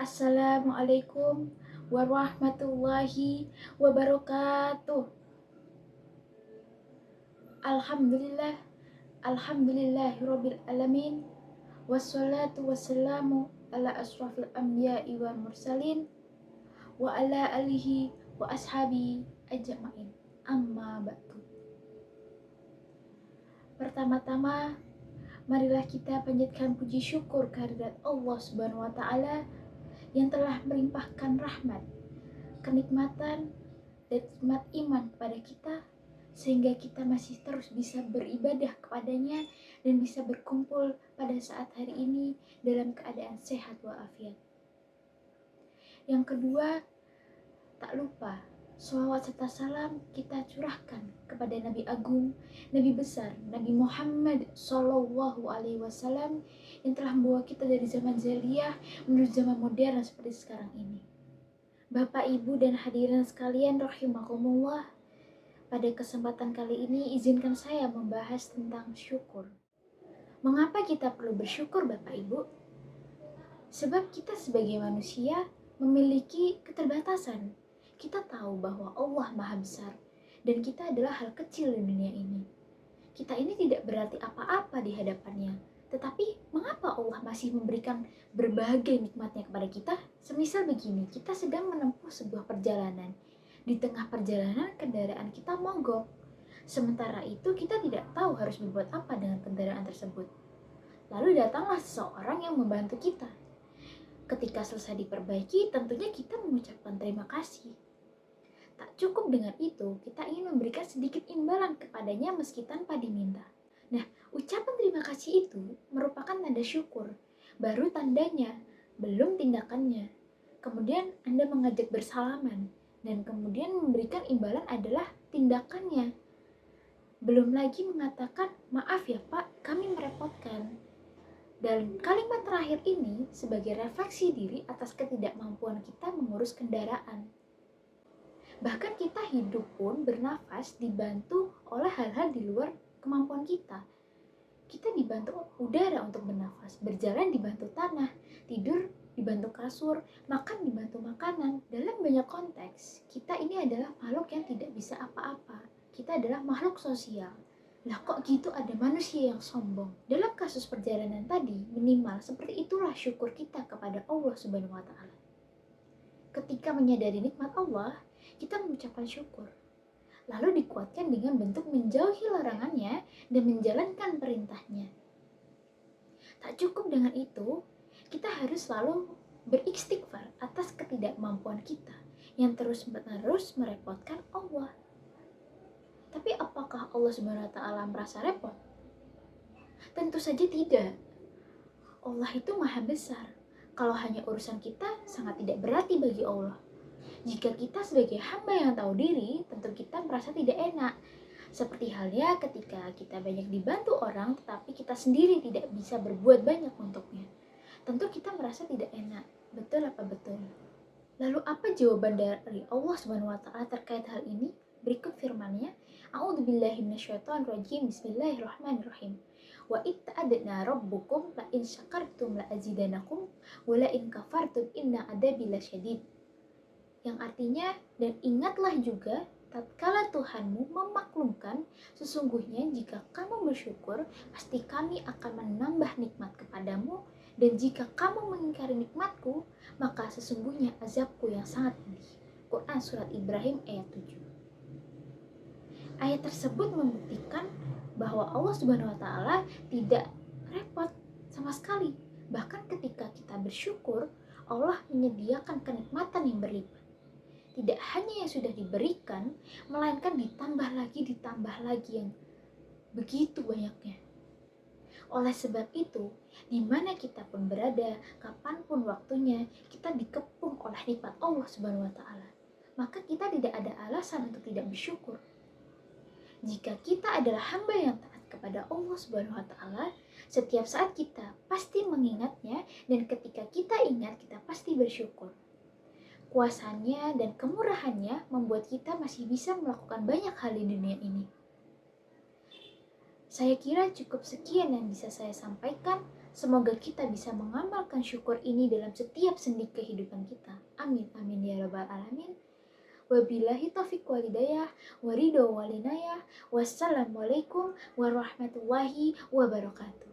Assalamualaikum warahmatullahi wabarakatuh. Alhamdulillah, alhamdulillahirabbil alamin. Wassalatu wassalamu ala asrafil anbiya'i wal mursalin wa ala alihi wa ashabi ajma'in. Amma ba'du. Pertama-tama, marilah kita panjatkan puji syukur kehadirat Allah Subhanahu wa taala yang telah melimpahkan rahmat, kenikmatan, dan nikmat iman kepada kita, sehingga kita masih terus bisa beribadah kepadanya dan bisa berkumpul pada saat hari ini dalam keadaan sehat walafiat. Yang kedua, tak lupa sholawat serta salam kita curahkan kepada Nabi Agung, Nabi besar, Nabi Muhammad Sallallahu Alaihi Wasallam yang telah membawa kita dari zaman jahiliyah menuju zaman modern seperti sekarang ini. Bapak, Ibu, dan hadirin sekalian rahimakumullah, pada kesempatan kali ini izinkan saya membahas tentang syukur. Mengapa kita perlu bersyukur, Bapak Ibu? Sebab kita sebagai manusia memiliki keterbatasan. Kita tahu bahwa Allah Maha Besar dan kita adalah hal kecil di dunia ini. Kita ini tidak berarti apa-apa di hadapannya. Tetapi mengapa Allah masih memberikan berbagai nikmatnya kepada kita? Semisal begini, kita sedang menempuh sebuah perjalanan. Di tengah perjalanan kendaraan kita mogok. Sementara itu kita tidak tahu harus berbuat apa dengan kendaraan tersebut. Lalu datanglah seseorang yang membantu kita. Ketika selesai diperbaiki, tentunya kita mengucapkan terima kasih. Tak cukup dengan itu, kita ingin memberikan sedikit imbalan kepadanya meski tanpa diminta. Nah, ucapan terima kasih itu merupakan tanda syukur. Baru tandanya, belum tindakannya. Kemudian Anda mengajak bersalaman, dan kemudian memberikan imbalan adalah tindakannya. Belum lagi mengatakan, maaf ya Pak, kami merepotkan. Dan kalimat terakhir ini sebagai refleksi diri atas ketidakmampuan kita mengurus kendaraan. Bahkan kita hidup pun bernafas dibantu oleh hal-hal di luar kemampuan kita. Kita dibantu udara untuk bernafas, berjalan dibantu tanah, tidur dibantu kasur, makan dibantu makanan. Dalam banyak konteks, kita ini adalah makhluk yang tidak bisa apa-apa. Kita adalah makhluk sosial. Lah kok gitu ada manusia yang sombong? Dalam kasus perjalanan tadi, minimal seperti itulah syukur kita kepada Allah Subhanahu wa taala. Ketika menyadari nikmat Allah, kita mengucapkan syukur. Lalu dikuatkan dengan bentuk menjauhi larangannya dan menjalankan perintahnya. Tak cukup dengan itu, kita harus selalu beristighfar atas ketidakmampuan kita yang terus-menerus merepotkan Allah. Tapi apakah Allah Subhanahu wa taala merasa repot? Tentu saja tidak. Allah itu Maha Besar. Kalau hanya urusan kita sangat tidak berarti bagi Allah. Jika kita sebagai hamba yang tahu diri, tentu kita merasa tidak enak. Seperti halnya ketika kita banyak dibantu orang, tetapi kita sendiri tidak bisa berbuat banyak untuknya. Tentu kita merasa tidak enak. Betul apa betul? Lalu apa jawaban dari Allah Subhanahu wa taala terkait hal ini? Berikut firman-Nya, A'udzubillahi minasyaitonirrajim. Bismillahirrahmanirrahim. Wa itta'adna rabbukum la in syakartum la azidanakum wa la in kafartum inna adzabi lasyadid. Yang artinya, dan ingatlah juga tatkala Tuhanmu memaklumkan, sesungguhnya jika kamu bersyukur, pasti kami akan menambah nikmat kepadamu, dan jika kamu mengingkari nikmatku, maka sesungguhnya azabku yang sangat pedih. Quran Surat Ibrahim ayat 7. Ayat tersebut membuktikan bahwa Allah Subhanahu wa taala tidak repot sama sekali. Bahkan ketika kita bersyukur, Allah menyediakan kenikmatan yang berlipat. Tidak hanya yang sudah diberikan, melainkan ditambah lagi yang begitu banyaknya. Oleh sebab itu, di mana kita pun berada, kapanpun waktunya, kita dikepung oleh nikmat Allah Subhanahu wa taala. Maka kita tidak ada alasan untuk tidak bersyukur. Jika kita adalah hamba yang taat kepada Allah Subhanahu wa taala, setiap saat kita pasti mengingatnya, dan ketika kita ingat, kita pasti bersyukur. Kuasanya dan kemurahannya membuat kita masih bisa melakukan banyak hal di dunia ini. Saya kira cukup sekian yang bisa saya sampaikan. Semoga kita bisa mengamalkan syukur ini dalam setiap sendi kehidupan kita. Amin amin ya rabbal alamin. Wabillahi taufiq walhidayah, waridho walinayah. Wassalamualaikum warahmatullahi wabarakatuh.